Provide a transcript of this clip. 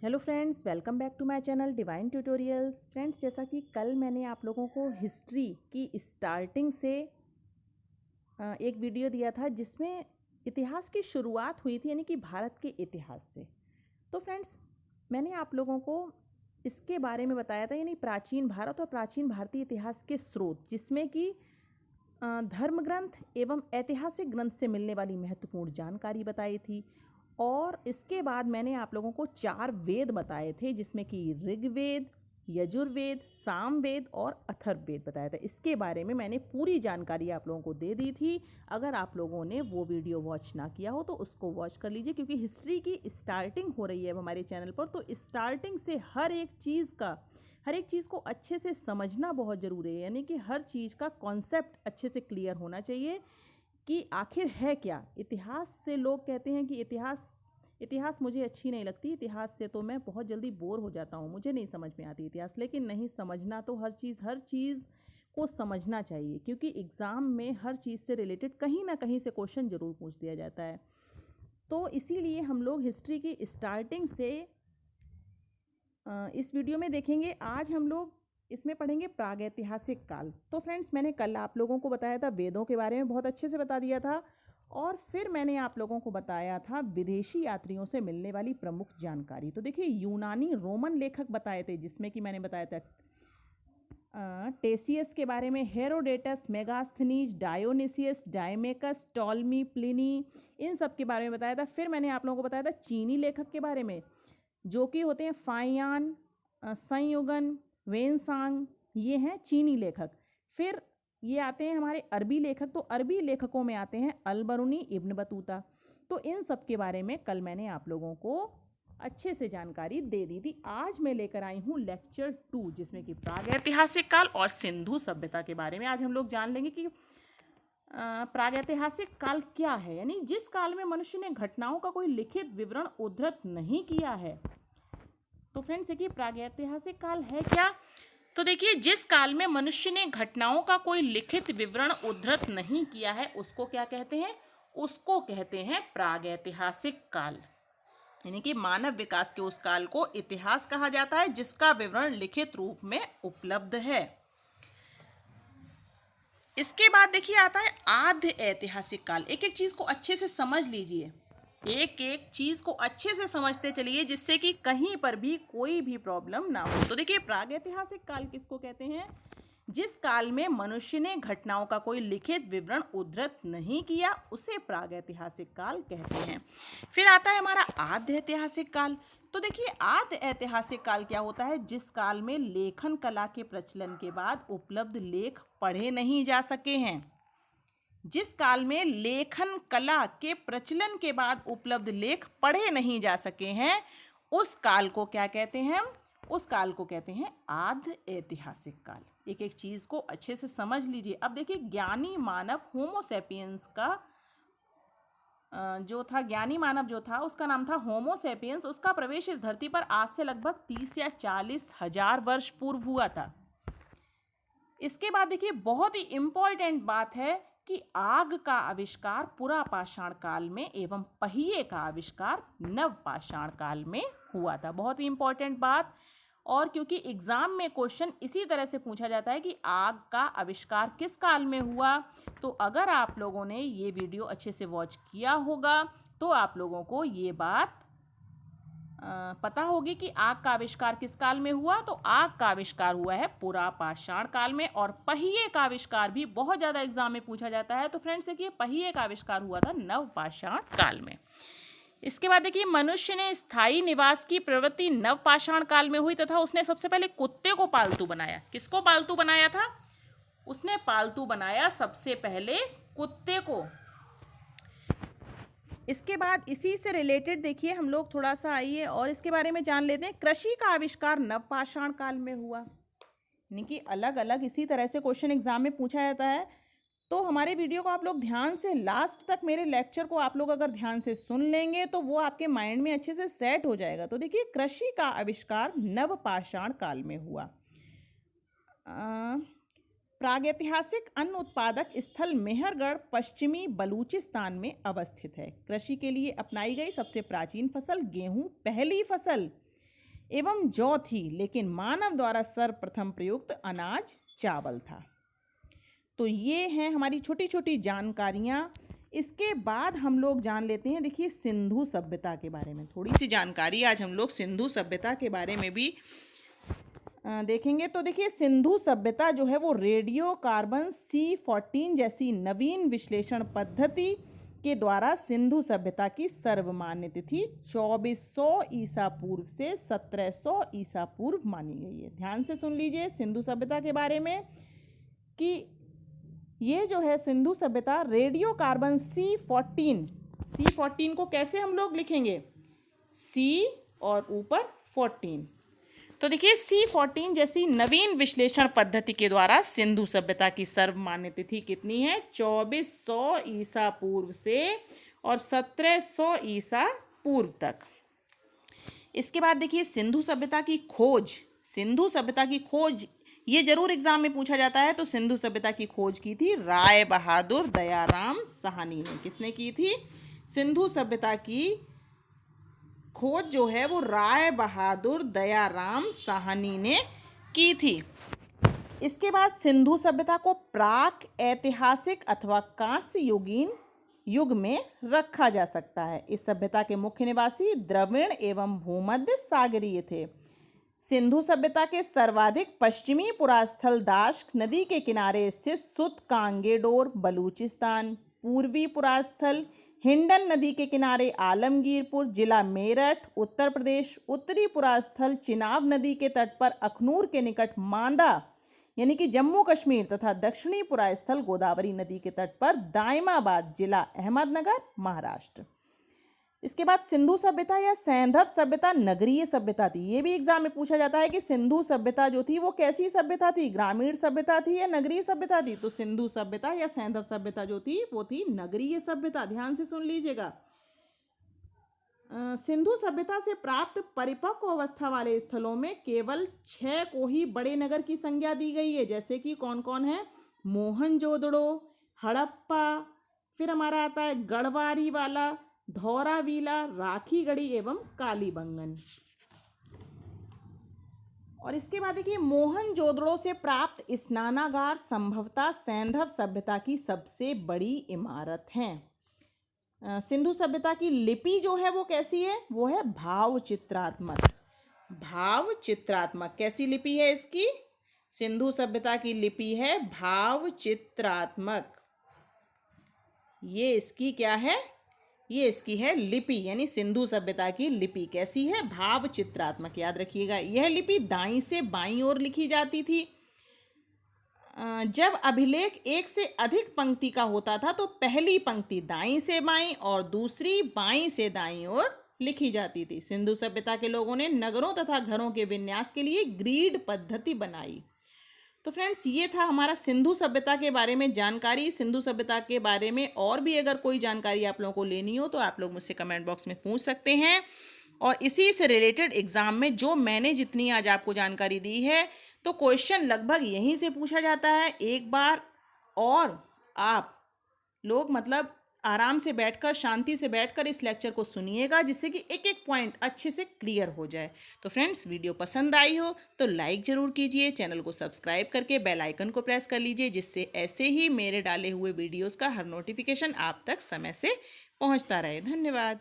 Hello friends, welcome back to my channel divine tutorials. Friends, जैसा कि कल मैंने आप लोगों को हिस्ट्री की स्टार्टिंग से एक वीडियो दिया था जिसमें इतिहास की शुरुआत हुई थी, यानी कि भारत के इतिहास से। तो फ्रेंड्स, मैंने आप लोगों को इसके बारे में बताया था, यानी प्राचीन भारत और प्राचीन भारतीय इतिहास के स्रोत, जिसमें कि धर्म ग्रंथ एवं ऐतिहासिक ग्रंथ से मिलने वाली महत्वपूर्ण जानकारी बताई थी। और इसके बाद मैंने आप लोगों को 4 वेद बताए थे, जिसमें कि ऋग्वेद, यजुर्वेद, सामवेद और अथर्ववेद बताया था। इसके बारे में मैंने पूरी जानकारी आप लोगों को दे दी थी। अगर आप लोगों ने वो वीडियो वॉच ना किया हो तो उसको वॉच कर लीजिए, क्योंकि हिस्ट्री की स्टार्टिंग हो रही है अब हमारे चैनल पर। तो स्टार्टिंग से हर एक चीज़ को अच्छे से समझना बहुत ज़रूरी है, यानी कि हर चीज़ का कॉन्सेप्ट अच्छे से क्लियर होना चाहिए कि आखिर है क्या इतिहास। से लोग कहते हैं कि इतिहास मुझे अच्छी नहीं लगती, इतिहास से तो मैं बहुत जल्दी बोर हो जाता हूँ, मुझे नहीं समझ में आती इतिहास। लेकिन नहीं, समझना तो हर चीज़ को समझना चाहिए, क्योंकि एग्ज़ाम में हर चीज़ से रिलेटेड कहीं ना कहीं से क्वेश्चन ज़रूर पूछ दिया जाता है। तो इसीलिए हम लोग हिस्ट्री की स्टार्टिंग से इस वीडियो में देखेंगे। आज हम लोग इसमें पढ़ेंगे प्रागैतिहासिक काल। तो फ्रेंड्स, मैंने कल आप लोगों को बताया था वेदों के बारे में, बहुत अच्छे से बता दिया था। और फिर मैंने आप लोगों को बताया था विदेशी यात्रियों से मिलने वाली प्रमुख जानकारी। तो देखिए, यूनानी रोमन लेखक बताए थे, जिसमें कि मैंने बताया था टेसियस के बारे में, हेरोडेटस, मेगास्थनीज, डायोनिसियस, डायमेकस, टॉलमी, प्लिनी, इन सब के बारे में बताया था। फिर मैंने आप लोगों को बताया था चीनी लेखक के बारे में, जो कि होते हैं फाइयान, संयुगन, वेनसांग, ये हैं चीनी लेखक। फिर ये आते हैं हमारे अरबी लेखक। तो अरबी लेखकों में आते हैं अलबरूनी, इब्न बतूता। तो इन सब के बारे में कल मैंने आप लोगों को अच्छे से जानकारी दे दी थी। आज मैं लेकर आई हूँ लेक्चर 2, जिसमें कि प्रागैतिहासिक काल और सिंधु सभ्यता के बारे में आज हम लोग जान लेंगे कि प्रागैतिहासिक काल क्या है, यानी जिस काल में मनुष्य ने घटनाओं का कोई लिखित विवरण उद्धृत नहीं किया है। तो फ्रेंड्स देखिए, प्रागैतिहासिक काल है क्या। तो देखिए, जिस काल में मनुष्य ने घटनाओं का कोई लिखित विवरण उद्धृत नहीं किया है, उसको क्या कहते हैं? उसको कहते हैं प्रागैतिहासिक काल। यानी कि मानव विकास के उस काल को इतिहास कहा जाता है जिसका विवरण लिखित रूप में उपलब्ध है। इसके बाद देखिए आता है आद्य ऐतिहासिक काल। एक एक चीज को अच्छे से समझ लीजिए, एक एक चीज को अच्छे से समझते चलिए, जिससे कि कहीं पर भी कोई भी प्रॉब्लम ना हो। तो देखिए, प्रागैतिहासिक काल किसको कहते हैं? जिस काल में मनुष्य ने घटनाओं का कोई लिखित विवरण उद्धृत नहीं किया, उसे प्रागैतिहासिक काल कहते हैं। फिर आता है हमारा आद्य ऐतिहासिक काल। तो देखिए, आद्य ऐतिहासिक काल क्या होता है? जिस काल में लेखन कला के प्रचलन के बाद उपलब्ध लेख पढ़े नहीं जा सके हैं। जिस काल में लेखन कला के प्रचलन के बाद उपलब्ध लेख पढ़े नहीं जा सके हैं, उस काल को क्या कहते हैं? उस काल को कहते हैं आद्य ऐतिहासिक काल। एक एक चीज को अच्छे से समझ लीजिए। अब देखिए, ज्ञानी मानव होमोसेपियंस का जो था, ज्ञानी मानव जो था, उसका नाम था होमोसेपियंस। उसका प्रवेश इस धरती पर आज से लगभग 30 या 40 हजार वर्ष पूर्व हुआ था। इसके बाद देखिए, बहुत ही इंपॉर्टेंट बात है कि आग का आविष्कार पुरापाषाण काल में एवं पहिए का आविष्कार नवपाषाण काल में हुआ था। बहुत ही इंपॉर्टेंट बात। और क्योंकि एग्जाम में क्वेश्चन इसी तरह से पूछा जाता है कि आग का आविष्कार किस काल में हुआ, तो अगर आप लोगों ने ये वीडियो अच्छे से वॉच किया होगा तो आप लोगों को ये बात पता होगी कि आग का आविष्कार किस काल में हुआ। तो आग का आविष्कार हुआ है पुरापाषाण काल में। और पहिए का आविष्कार भी बहुत ज़्यादा एग्जाम में पूछा जाता है। तो फ्रेंड्स देखिए, पहिए का आविष्कार हुआ था नवपाषाण काल में। इसके बाद देखिए, मनुष्य ने स्थायी निवास की प्रवृत्ति नवपाषाण काल में हुई तथा उसने सबसे पहले कुत्ते को पालतू बनाया। किसको पालतू बनाया था? उसने पालतू बनाया सबसे पहले कुत्ते को। इसके बाद इसी से रिलेटेड देखिए, हम लोग थोड़ा सा आइए और इसके बारे में जान लेते हैं। कृषि का आविष्कार नवपाषाण काल में हुआ। यानी कि अलग अलग इसी तरह से क्वेश्चन एग्जाम में पूछा जाता है। तो हमारे वीडियो को आप लोग ध्यान से लास्ट तक, मेरे लेक्चर को आप लोग अगर ध्यान से सुन लेंगे तो वो आपके माइंड में अच्छे से सेट हो जाएगा। तो देखिए, कृषि का आविष्कार नवपाषाण काल में हुआ। प्रागैतिहासिक अन्न उत्पादक स्थल मेहरगढ़ पश्चिमी बलूचिस्तान में अवस्थित है। कृषि के लिए अपनाई गई सबसे प्राचीन फसल गेहूं पहली फसल एवं जौ थी, लेकिन मानव द्वारा सर्वप्रथम प्रयुक्त अनाज चावल था। तो ये हैं हमारी छोटी छोटी जानकारियाँ। इसके बाद हम लोग जान लेते हैं, देखिए, सिंधु सभ्यता के बारे में थोड़ी सी जानकारी। आज हम लोग सिंधु सभ्यता के बारे में भी देखेंगे। तो देखिए, सिंधु सभ्यता जो है वो रेडियो कार्बन C14 जैसी नवीन विश्लेषण पद्धति के द्वारा सिंधु सभ्यता की सर्वमान्य तिथि 2400 ईसा पूर्व से 1700 ईसा पूर्व मानी गई है। ध्यान से सुन लीजिए सिंधु सभ्यता के बारे में कि ये जो है सिंधु सभ्यता रेडियो कार्बन C14 को कैसे हम लोग लिखेंगे, C और ऊपर 14। तो देखिए, C14 जैसी नवीन विश्लेषण पद्धति के द्वारा सिंधु सभ्यता की सर्वमान्य तिथि कितनी है, 2400 ईसा पूर्व से और 1700 ईसा पूर्व तक। इसके बाद देखिए, सिंधु सभ्यता की खोज ये जरूर एग्जाम में पूछा जाता है। तो सिंधु सभ्यता की खोज की थी राय बहादुर दयाराम साहनी ने। किसने की थी? सिंधु सभ्यता की खोज जो है वो राय बहादुर दयाराम साहनी ने की थी। इसके बाद सिंधु सभ्यता को प्राक ऐतिहासिक अथवा कांस्य युगीन युग में रखा जा सकता है। इस सभ्यता के मुख्य निवासी द्रविड़ एवं भूमध्य सागरीय थे। सिंधु सभ्यता के सर्वाधिक पश्चिमी पुरास्थल दाश्क नदी के किनारे स्थित सुत कांगेडोर बलूचिस्तान, पूर्वी पुरास्थल हिंडन नदी के किनारे आलमगीरपुर जिला मेरठ उत्तर प्रदेश, उत्तरी पुरास्थल चिनाब नदी के तट पर अखनूर के निकट मांदा यानी कि जम्मू कश्मीर तथा दक्षिणी पुरास्थल गोदावरी नदी के तट पर दाइमाबाद जिला अहमदनगर महाराष्ट्र। इसके बाद सिंधु सभ्यता या सैंधव सभ्यता नगरीय सभ्यता थी। ये भी एग्जाम में पूछा जाता है कि सिंधु सभ्यता जो थी वो कैसी सभ्यता थी, ग्रामीण सभ्यता थी या नगरीय सभ्यता थी। तो सिंधु सभ्यता या सैंधव सभ्यता जो थी वो थी नगरीय सभ्यता। ध्यान से सुन लीजिएगा। सिंधु सभ्यता से प्राप्त परिपक्व अवस्था वाले स्थलों में केवल 6 को ही बड़े नगर की संज्ञा दी गई है। जैसे कि कौन कौन है? मोहनजोदड़ो, हड़प्पा, फिर हमारा आता है गढ़वारी वाला, धौरावीला, राखीगढ़ी एवं कालीबंगन। और इसके बाद देखिए, मोहनजोदड़ो से प्राप्त स्नानागार संभवतः सैंधव सभ्यता की सबसे बड़ी इमारत है। सिंधु सभ्यता की लिपि जो है वो कैसी है? वो है भावचित्रात्मक। भावचित्रात्मक कैसी लिपि है इसकी? सिंधु सभ्यता की लिपि है भावचित्रात्मक। ये इसकी क्या है? ये इसकी है लिपि, यानी सिंधु सभ्यता की लिपि कैसी है? भावचित्रात्मक। याद रखिएगा, यह लिपि दाईं से बाईं ओर लिखी जाती थी। जब अभिलेख एक से अधिक पंक्ति का होता था तो पहली पंक्ति दाईं से बाईं और दूसरी बाईं से दाईं ओर लिखी जाती थी। सिंधु सभ्यता के लोगों ने नगरों तथा घरों के विन्यास के लिए ग्रीड पद्धति बनाई। तो फ्रेंड्स, ये था हमारा सिंधु सभ्यता के बारे में जानकारी। सिंधु सभ्यता के बारे में और भी अगर कोई जानकारी आप लोगों को लेनी हो तो आप लोग मुझसे कमेंट बॉक्स में पूछ सकते हैं। और इसी से रिलेटेड एग्जाम में जो मैंने जितनी आज आपको जानकारी दी है तो क्वेश्चन लगभग यहीं से पूछा जाता है एक बार। और आप लोग मतलब आराम से बैठकर, शांति से बैठकर इस लेक्चर को सुनिएगा, जिससे कि एक एक पॉइंट अच्छे से क्लियर हो जाए। तो फ्रेंड्स, वीडियो पसंद आई हो तो लाइक ज़रूर कीजिए, चैनल को सब्सक्राइब करके बेल आइकन को प्रेस कर लीजिए, जिससे ऐसे ही मेरे डाले हुए वीडियोस का हर नोटिफिकेशन आप तक समय से पहुंचता रहे। धन्यवाद।